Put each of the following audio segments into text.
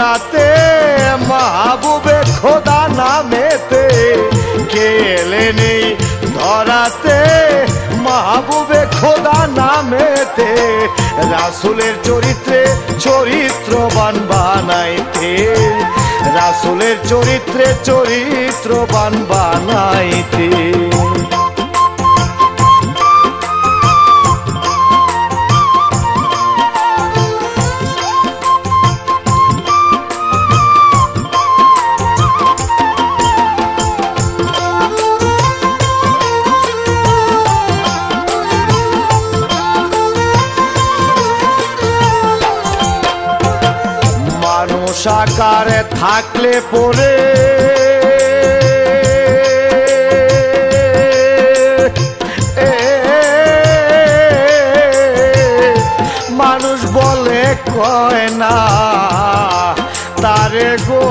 ধরাতে মাহবুবে খোদা নামেতে, কে এলেন এই ধরাতে মাহবুবে খোদা নামেতে, রাসূলের চরিত্রে চরিত্রবান বানাইতে, রাসূলের চরিত্রে চরিত্রবান বানাইতে। মানুষ আকারে থাকলে পরে মানুষ বলে কয় না তারে গো,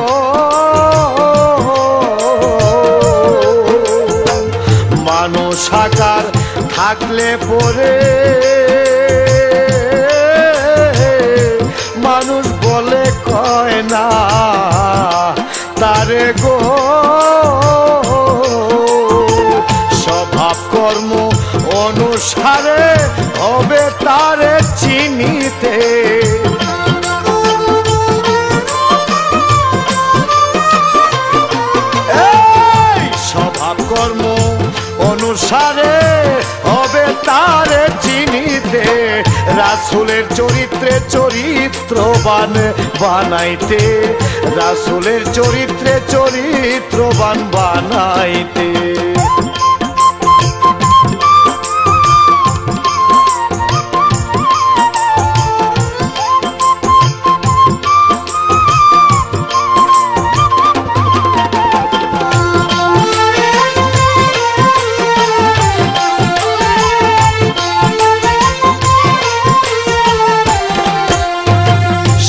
মানুষ আকার থাকলে পরে মানুষ বলে কয় না তারে গো, স্বভাব কর্ম অনুসারে হবে তারে চিনিতে, স্বভাব কর্ম অনুসারে হবে তারে চিনিতে, রাসূলের চরিত্রে চরিত্রবান বানাইতে, রাসূলের চরিত্রে চরিত্রবান বানাইতে।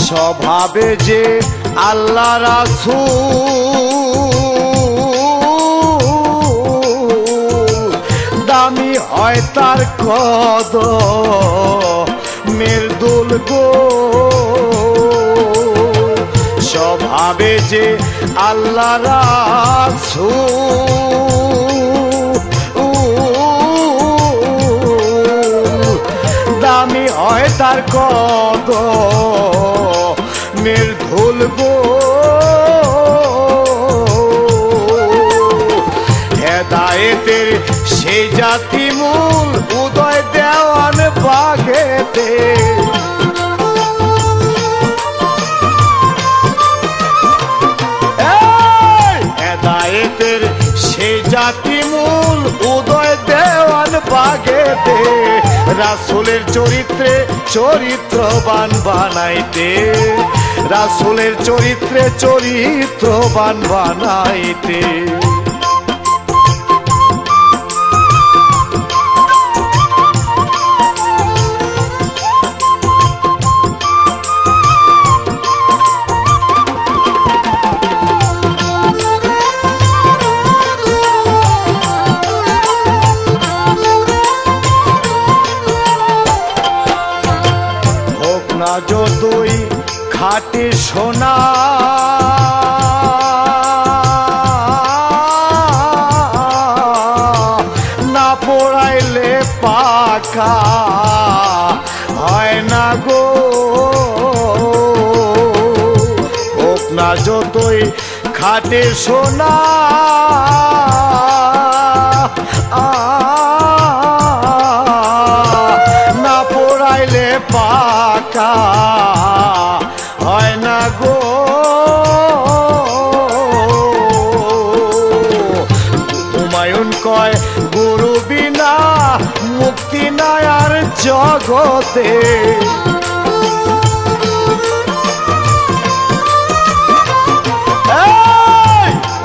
স্বভাবে যে আল্লাহ রাসূল, দামি হয় তার কদমের দুল গো, স্বভাবে যে আল্লাহ রাসূল, দামি হয় তার কদমের ধুল গো, হেদায়েতের সেই জাতি মূল উদয় দেওয়ান বাগেতে, হেদায়েতের সেই জাতি মূল উদয় দেওয়ান বাগেতে, রাসূলের চরিত্রে চরিত্রবান বানাইতে, রাসূলের চরিত্রে চরিত্রবান বানাইতে। না যতই খাঁটি সোনা না পোড়াইলে পাকা হয় না গো, হোক না যতই খাঁটি সোনা না পোড়াইলে পাকা হয় না গো, হুমায়ুন কয় গুরু বিনা মুক্তি নাই আর জগতে,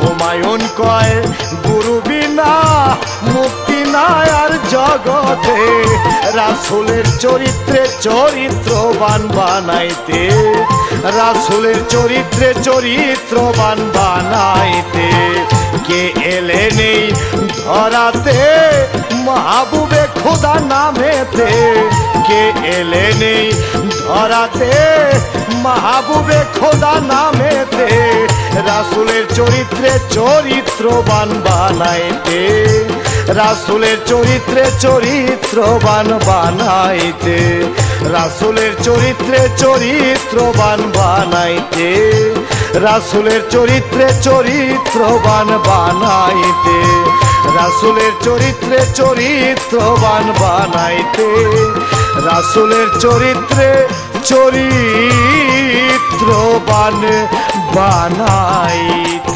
হুমায়ুন কয় গুরু বিনা মুক্তি নাই আর জগতে, রাসূলের চরিত্রে চরিত্রবান বানাইতে, রাসূলের চরিত্রে চরিত্রবান বানাইতে, কে এলেন এই ধরাতে মাহবুবে খোদা নামেতে, কে এলেন এই ধরাতে মাহবুবে খোদা নামেতে রাসূলের চরিত্রে চরিত্রবান বানাইতে রাসূলের চরিত্রে চরিত্রবান বানাইতে রাসূলের চরিত্রে চরিত্রবান বানাইতে রাসূলের চরিত্রে চরিত্রবান বানাইতে রাসূলের চরিত্রে চরিত্রবান বানাইতে রাসূলের চরিত্রে চরিত্রবান বানাইতে।